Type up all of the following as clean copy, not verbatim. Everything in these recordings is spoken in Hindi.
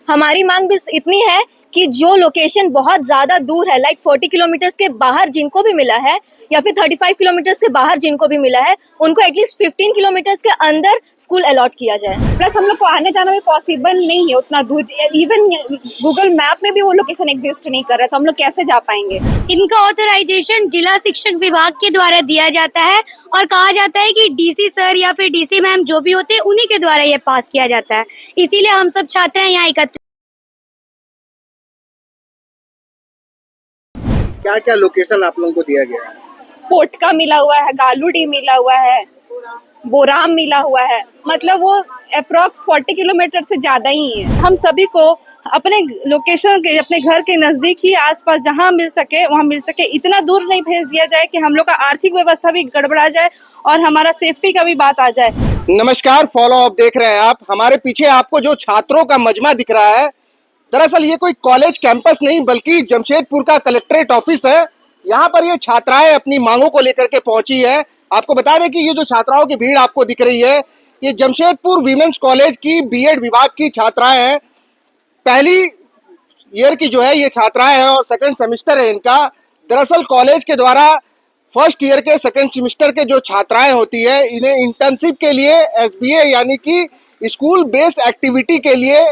हमारी मांग बस इतनी है कि जो लोकेशन बहुत ज़्यादा दूर है, लाइक 40 किलोमीटर्स के बाहर जिनको भी मिला है या फिर 35 किलोमीटर्स के बाहर जिनको भी मिला है, उनको एटलीस्ट 15 किलोमीटर्स के अंदर स्कूल अलॉट किया जाए। प्लस हम लोग को आने जाना भी पॉसिबल नहीं है उतना दूर। इवन गूगल मैप में भी वो लोकेशन एग्जिस्ट नहीं कर रहा, तो हम लोग कैसे जा पाएंगे। इनका ऑथराइजेशन जिला शिक्षक विभाग के द्वारा दिया जाता है और कहा जाता है कि डीसी सर या फिर डीसी मैम जो भी होते हैं उन्हीं के द्वारा ये पास किया जाता है। इसीलिए हम सब छात्र हैं यहाँ एकत्रित। क्या क्या लोकेशन आप लोगों को दिया गया है? पोटका मिला हुआ है, गालूडी मिला हुआ है, बोराम मिला हुआ है, मतलब वो अप्रोक्स 40 किलोमीटर से ज्यादा ही है। हम सभी को अपने लोकेशन के, अपने घर के नजदीक ही आसपास जहां मिल सके वहां मिल सके, इतना दूर नहीं भेज दिया जाए कि हम लोग का आर्थिक व्यवस्था भी गड़बड़ा जाए और हमारा सेफ्टी का भी बात आ जाए। नमस्कार, फॉलो अप देख रहे हैं आप। हमारे पीछे आपको जो छात्रों का मजमा दिख रहा है, दरअसल ये कोई कॉलेज कैंपस नहीं बल्कि जमशेदपुर का कलेक्ट्रेट ऑफिस है। यहाँ पर ये छात्राएं अपनी मांगों को लेकर के पहुंची है। आपको बता दें कि ये जो छात्राओं की भीड़ आपको दिख रही है, ये जमशेदपुर वीमेंस कॉलेज की बीएड विभाग की छात्राएं हैं। पहली ईयर की जो है ये छात्राएं हैं और सेकंड सेमेस्टर है इनका। दरअसल कॉलेज के द्वारा फर्स्ट ईयर के सेकंड सेमेस्टर के जो छात्राएं होती है, इन्हें इंटर्नशिप के लिए एसबीए यानी कि स्कूल बेस्ड एक्टिविटी के लिए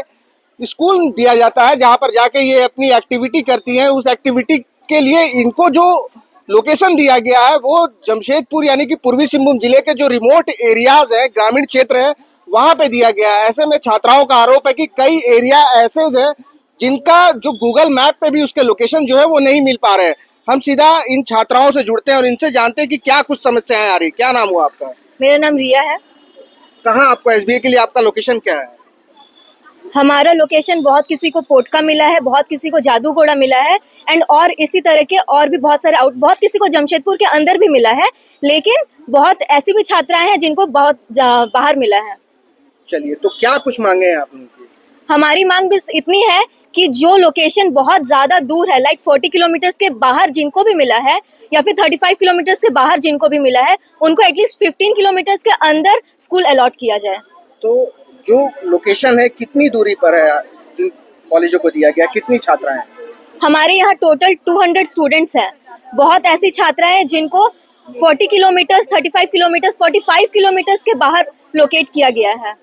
स्कूल दिया जाता है, जहां पर जाके ये अपनी एक्टिविटी करती हैं। उस एक्टिविटी के लिए इनको जो लोकेशन दिया गया है वो जमशेदपुर यानी कि पूर्वी सिंहभूम जिले के जो रिमोट एरियाज हैं, ग्रामीण क्षेत्र है, वहां पे दिया गया है। ऐसे में छात्राओं का आरोप है कि कई एरिया ऐसे हैं जिनका जो गूगल मैप पे भी उसके लोकेशन जो है वो नहीं मिल पा रहे हैं। हम सीधा इन छात्राओं से जुड़ते हैं और इनसे जानते हैं कि क्या कुछ समस्याएं आ रही। क्या नाम हुआ आपका? मेरा नाम रिया है। कहाँ आपको एसबीए के लिए आपका लोकेशन क्या है? हमारा लोकेशन बहुत किसी को पोटका मिला है, बहुत किसी को जादूगोड़ा मिला है एंड और इसी तरह के और भी बहुत सारे बहुत किसी को जमशेदपुर के अंदर भी मिला है, लेकिन बहुत ऐसी भी छात्राएं हैं जिनको बहुत बाहर मिला है। चलिए, तो क्या कुछ मांगे हैं आपने? हमारी मांग बस इतनी है कि जो लोकेशन बहुत ज्यादा दूर है, लाइक 40 किलोमीटर्स के बाहर जिनको भी मिला है या फिर 35 किलोमीटर्स के बाहर जिनको भी मिला है, उनको एटलीस्ट 15 किलोमीटर्स के अंदर स्कूल अलॉट किया जाए। तो जो लोकेशन है कितनी दूरी पर है जिन कॉलेजों को दिया गया? कितनी छात्राएं हैं? हमारे यहाँ टोटल 200 स्टूडेंट्स हैं। बहुत ऐसी छात्राएं हैं जिनको 40 किलोमीटर्स, 35 किलोमीटर्स, 45 किलोमीटर्स के बाहर लोकेट किया गया है।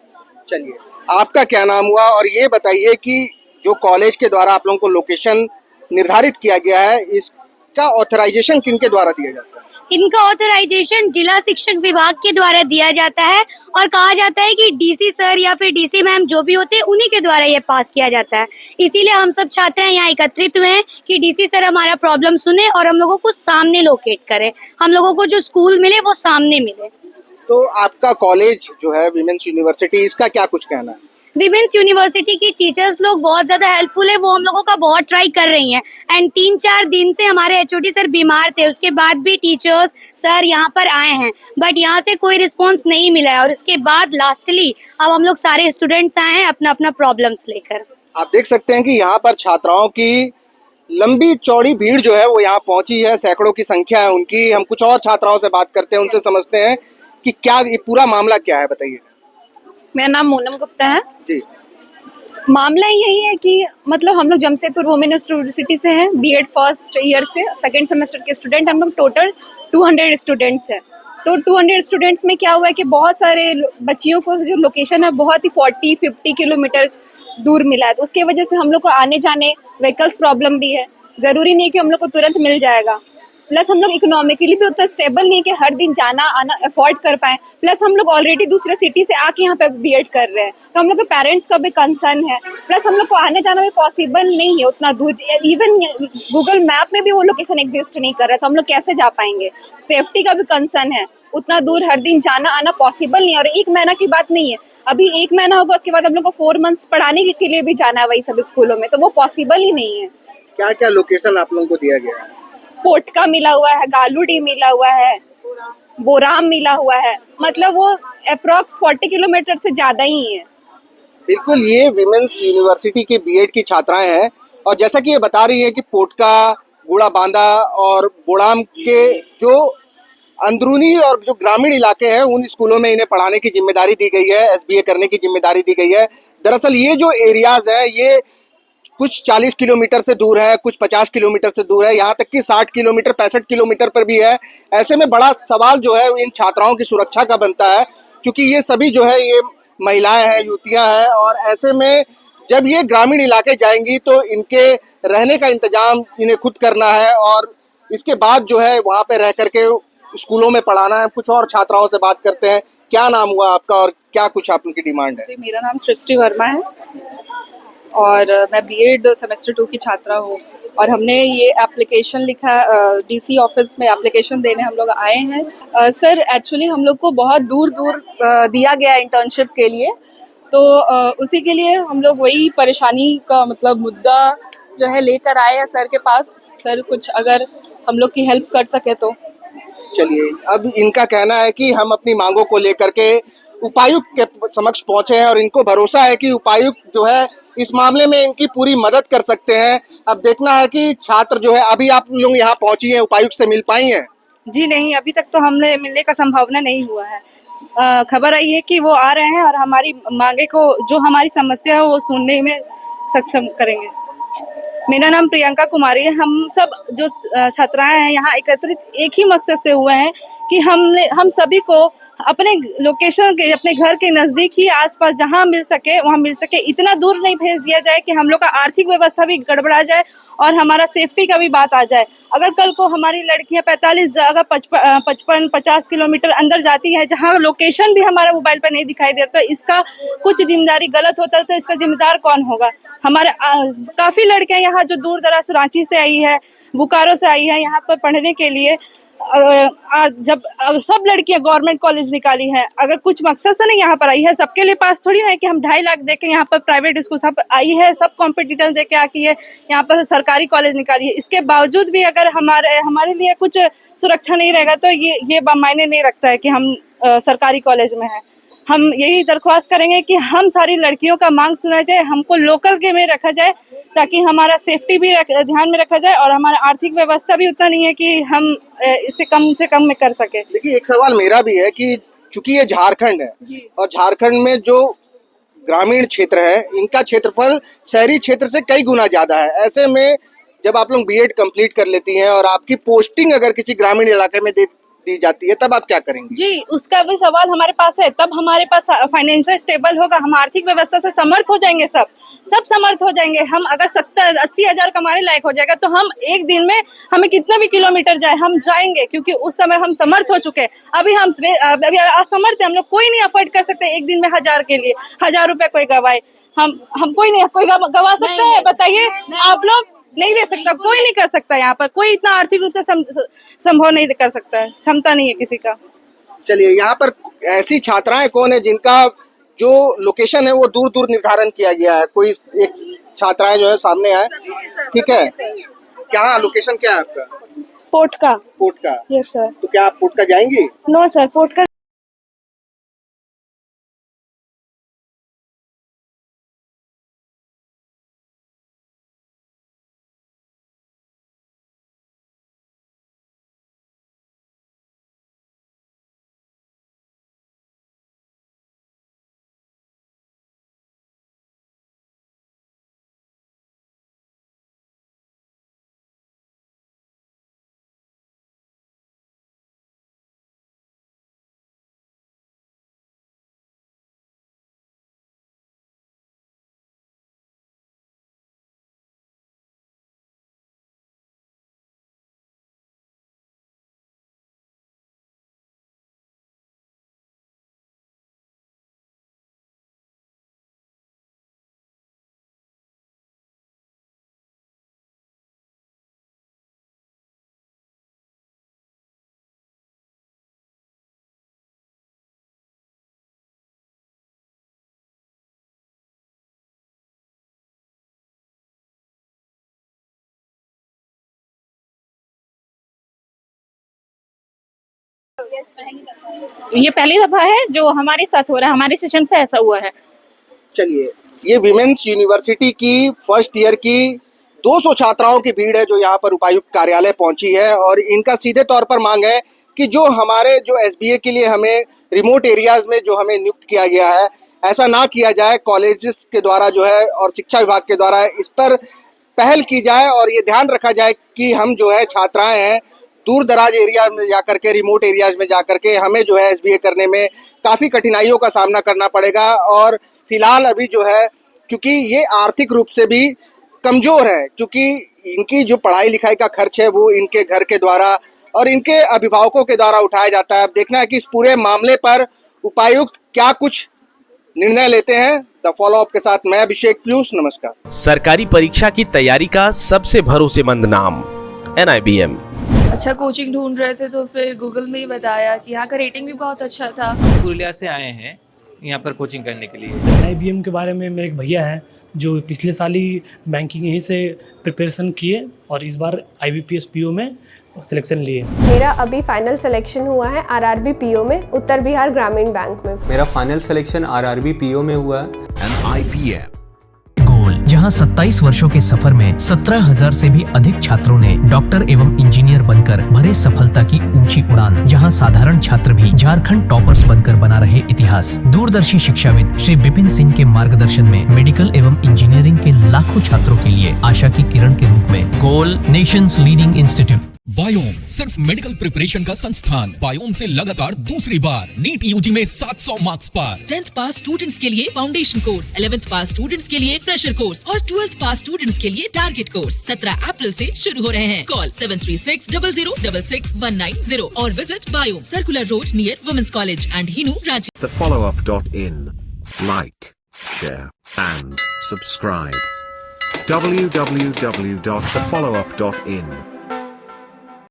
चलिए, आपका क्या नाम हुआ और ये बताइए कि जो कॉलेज के द्वारा आप लोगों को लोकेशन निर्धारित किया गया है, इसका ऑथराइजेशन किनके द्वारा दिया जाता है? इनका ऑथराइजेशन जिला शिक्षक विभाग के द्वारा दिया जाता है और कहा जाता है कि डीसी सर या फिर डीसी मैम जो भी होते हैं उन्हीं के द्वारा ये पास किया जाता है। इसीलिए हम सब छात्र हैं यहाँ एकत्रित हुए हैं कि डीसी सर हमारा प्रॉब्लम सुने और हम लोगों को सामने लोकेट करें, हम लोगों को जो स्कूल मिले वो सामने मिले। तो आपका कॉलेज जो है विमेंस यूनिवर्सिटी, इसका क्या कुछ कहना है? विमेंस यूनिवर्सिटी की टीचर्स लोग बहुत ज्यादा हेल्पफुल है, वो हम लोगों का बहुत ट्राई कर रही हैं एंड 3-4 दिन से हमारे एचओडी सर बीमार थे, उसके बाद भी टीचर्स सर यहाँ पर आए हैं बट यहाँ से कोई रिस्पांस नहीं मिला है और उसके बाद लास्टली अब हम लोग सारे स्टूडेंट्स आए हैं अपना अपना प्रॉब्लम्स लेकर। आप देख सकते हैं कि यहाँ पर छात्राओं की लंबी चौड़ी भीड़ जो है वो यहाँ पहुंची है, सैकड़ों की संख्या है उनकी। हम कुछ और छात्राओं से बात करते हैं, उनसे समझते हैं कि क्या ये पूरा मामला क्या है। बताइए। मेरा नाम मोनम गुप्ता है जी। मामला यही है कि मतलब हम लोग जमशेदपुर वुमेन यूनिवर्सिटी से हैं, बीएड फर्स्ट ईयर से सेकंड सेमेस्टर के स्टूडेंट। हम लोग टोटल 200 स्टूडेंट्स हैं। तो 200 स्टूडेंट्स में क्या हुआ है कि बहुत सारे बच्चियों को जो लोकेशन है बहुत ही 40-50 किलोमीटर दूर मिला है, तो उसके वजह से हम लोग को आने जाने व्हीकल्स प्रॉब्लम भी है। ज़रूरी नहीं कि हम लोग को तुरंत मिल जाएगा। प्लस हम लोग इकोनॉमिकली भी उतना स्टेबल नहीं कि हर दिन जाना आना अफोर्ड कर पाएँ। प्लस हम लोग ऑलरेडी दूसरे सिटी से आके यहाँ पे बीएड कर रहे हैं, तो हम लोग के पेरेंट्स का भी कंसर्न है। प्लस हम लोग को आने जाना भी पॉसिबल नहीं है उतना दूर। इवन गूगल मैप में भी वो लोकेशन एग्जिस्ट नहीं कर रहा, तो हम लोग कैसे जा पाएंगे। सेफ्टी का भी कंसर्न है, उतना दूर हर दिन जाना आना पॉसिबल नहीं है। और 1 महीना की बात नहीं है, अभी 1 महीना होगा, उसके बाद हम लोग को 4 मंथ्स पढ़ाने के लिए भी जाना है वही सब स्कूलों में, तो वो पॉसिबल ही नहीं है। क्या क्या लोकेशन आप लोगों को दिया गया है? पोटका मिला हुआ है, गालूडी मिला हुआ है, बोराम मिला हुआ है, मतलब वो अप्रोक्स 40 किलोमीटर से ज्यादा ही है। बिल्कुल, ये विमेंस यूनिवर्सिटी की बीएड की छात्राएं हैं और जैसा कि ये बता रही है कि पोटका, गुड़ा बांदा और बोड़ाम के जो अंदरूनी और जो ग्रामीण इलाके हैं उन स्कूलों में इन्हें पढ़ाने की जिम्मेदारी दी गई है, एसबीए करने की जिम्मेदारी दी गई है। दरअसल ये जो एरियाज है ये कुछ 40 किलोमीटर से दूर है, कुछ 50 किलोमीटर से दूर है, यहाँ तक कि 60 किलोमीटर 65 किलोमीटर पर भी है। ऐसे में बड़ा सवाल जो है इन छात्राओं की सुरक्षा का बनता है, क्योंकि ये सभी जो है ये महिलाएं हैं, युवतियां हैं, और ऐसे में जब ये ग्रामीण इलाके जाएंगी तो इनके रहने का इंतजाम इन्हें खुद करना है और इसके बाद जो है वहाँ पे रह करके स्कूलों में पढ़ाना है। कुछ और छात्राओं से बात करते हैं। क्या नाम हुआ आपका और क्या कुछ आपकी डिमांड है? जी, मेरा नाम सृष्टि वर्मा है और मैं बीएड सेमेस्टर 2 की छात्रा हूँ और हमने ये एप्लीकेशन लिखा, डीसी ऑफिस में एप्लीकेशन देने हम लोग आए हैं। सर एक्चुअली हम लोग को बहुत दूर दूर दिया गया इंटर्नशिप के लिए, तो उसी के लिए हम लोग वही परेशानी का मतलब मुद्दा जो है लेकर आए हैं सर के पास। सर कुछ अगर हम लोग की हेल्प कर सके तो। चलिए, अब इनका कहना है कि हम अपनी मांगों को लेकर के उपायुक्त के समक्ष पहुंचे हैं और इनको भरोसा है कि उपायुक्त जो है इस मामले में इनकी पूरी मदद कर सकते हैं। अब देखना है कि छात्र जो है, अभी आप लोग यहाँ पहुंची हैं, उपायुक्त से मिल पाई हैं? जी नहीं, अभी तक तो हमने मिलने का संभावना नहीं हुआ है। खबर आई है कि वो आ रहे हैं और हमारी मांगे को, जो हमारी समस्या है वो सुनने में सक्षम करेंगे। मेरा नाम प्रियंका कुमारी है। हम सब जो छात्राएं हैं यहाँ एकत्रित एक ही मकसद से हुए हैं कि हम सभी को अपने लोकेशन के, अपने घर के नज़दीक ही आसपास जहाँ मिल सके वहाँ मिल सके। इतना दूर नहीं भेज दिया जाए कि हम लोग का आर्थिक व्यवस्था भी गड़बड़ा जाए और हमारा सेफ्टी का भी बात आ जाए। अगर कल को हमारी लड़कियां 45 जगह 55-50 किलोमीटर अंदर जाती है जहाँ लोकेशन भी हमारा मोबाइल पर नहीं दिखाई देता, तो इसका कुछ जिम्मेदारी गलत होता है तो इसका जिम्मेदार कौन होगा? हमारे काफ़ी लड़कियां यहाँ जो दूर दराज रांची से आई है, बोकारो से आई है यहाँ पर पढ़ने के लिए। जब सब लड़कियां गवर्नमेंट कॉलेज निकाली है, अगर कुछ मकसद से नहीं यहाँ पर आई है, सबके लिए पास थोड़ी है कि हम 2.5 लाख दे के यहाँ पर प्राइवेट स्कूल सब आई है, सब कॉम्पिटिटर दे के आकी है यहाँ पर सरकारी कॉलेज निकाली है। इसके बावजूद भी अगर हमारे लिए कुछ सुरक्षा नहीं रहेगा तो ये मायने नहीं रखता है कि हम सरकारी कॉलेज में हैं। हम यही दरख्वास्त करेंगे कि हम सारी लड़कियों का मांग सुना जाए, हमको लोकल के में रखा जाए ताकि हमारा सेफ्टी भी ध्यान में रखा जाए और हमारा आर्थिक व्यवस्था भी उतना नहीं है कि हम इसे कम से कम में कर सके। देखिए, एक सवाल मेरा भी है कि चूंकि ये झारखंड है और झारखंड में जो ग्रामीण क्षेत्र है इनका क्षेत्रफल शहरी क्षेत्र से कई गुना ज्यादा है। ऐसे में जब आप लोग बीएड कंप्लीट कर लेती हैं और आपकी पोस्टिंग अगर किसी ग्रामीण इलाके में दी जाती है, तब आप क्या करेंगे? जी, उसका भी सवाल हमारे पास है। तब हमारे पास फाइनेंशियल स्टेबल होगा, हम आर्थिक व्यवस्था से समर्थ हो जाएंगे, सब समर्थ हो जाएंगे। हम अगर 70-80 हज़ार कमाने लायक हो जाएगा तो हम एक दिन में हमें कितना भी किलोमीटर जाए हम जाएंगे, क्योंकि उस समय हम समर्थ हो चुके हैं। अभी असमर्थ है, हम लोग कोई नहीं अफोर्ड कर सकते एक दिन में 1000 के लिए 1000 रुपए कोई गवाए। हम कोई नहीं, कोई गवा सकता है? बताइए आप लोग। नहीं दे सकता, कोई नहीं कर सकता। यहाँ पर कोई इतना आर्थिक रूप से संभव नहीं कर सकता है, क्षमता नहीं है किसी का। चलिए, यहाँ पर ऐसी छात्राएं कौन है जिनका जो लोकेशन है वो दूर दूर निर्धारण किया गया है? कोई एक छात्राएं जो है सामने आए, ठीक है? क्या लोकेशन क्या है आपका? पोर्ट का। पोर्ट का? Yes sir. तो क्या आप पोर्ट का जाएंगी? नो सर, पोर्ट का ये पहली दफा है जो हमारे साथ हो रहा है, हमारे सेशन से ऐसा हुआ है। चलिए, ये विमेंस यूनिवर्सिटी की फर्स्ट ईयर की 200 छात्राओं की भीड़ है जो यहाँ पर उपायुक्त कार्यालय पहुंची है और इनका सीधे तौर पर मांग है कि जो हमारे जो एसबीए के लिए हमें रिमोट एरियाज में जो हमें नियुक्त किया गया है, ऐसा ना किया जाए, कॉलेजेस के द्वारा जो है और शिक्षा विभाग के द्वारा इस पर पहल की जाए और ये ध्यान रखा जाए कि हम जो है छात्राएं हैं दूर दराज एरिया में जाकर के, रिमोट एरियाज में जाकर के हमें जो है एसबीए करने में काफ़ी कठिनाइयों का सामना करना पड़ेगा। और फिलहाल अभी जो है क्योंकि ये आर्थिक रूप से भी कमज़ोर है, क्योंकि इनकी जो पढ़ाई लिखाई का खर्च है वो इनके घर के द्वारा और इनके अभिभावकों के द्वारा उठाया जाता है। अब देखना है कि इस पूरे मामले पर उपायुक्त क्या कुछ निर्णय लेते हैं। द फॉलो अप के साथ मैं अभिषेक पीयूष, नमस्कार। सरकारी परीक्षा की तैयारी का सबसे भरोसेमंद नाम NIBM। अच्छा कोचिंग ढूंढ रहे थे तो फिर गूगल में ही बताया कि यहाँ का रेटिंग भी बहुत अच्छा था। पुरुलिया से आए हैं यहाँ पर कोचिंग करने के लिए। NIBM के बारे में मेरे एक भैया हैं जो पिछले साल ही बैंकिंग यहीं से प्रिपरेशन किए और इस बार IBPS PO में सिलेक्शन लिए। मेरा अभी फाइनल सिलेक्शन हुआ है RRB PO में, उत्तर बिहार ग्रामीण बैंक में। मेरा फाइनल सिलेक्शन RRB PO में हुआ है। गोल, जहां 27 वर्षों के सफर में 17,000 से भी अधिक छात्रों ने डॉक्टर एवं इंजीनियर बनकर भरे सफलता की ऊंची उड़ान, जहां साधारण छात्र भी झारखंड टॉपर्स बनकर बना रहे इतिहास। दूरदर्शी शिक्षाविद श्री विपिन सिंह के मार्गदर्शन में मेडिकल एवं इंजीनियरिंग के लाखों छात्रों के लिए आशा की किरण के रूप में गोल, नेशंस लीडिंग इंस्टीट्यूट। बायोम सिर्फ मेडिकल प्रिपरेशन का संस्थान। बायोम से लगातार दूसरी बार नीट यूजी में 700 मार्क्स पार। 10th पास स्टूडेंट्स के लिए फाउंडेशन कोर्स, 11th पास स्टूडेंट्स के लिए फ्रेशर कोर्स और 12th पास स्टूडेंट्स के लिए टारगेट कोर्स 17 अप्रैल से शुरू हो रहे हैं। कॉल 7360066190 और visit Biome, circular road near women's college and Hinoo, Ranchi. thefollowup.in. Like, share and subscribe. www.thefollowup.in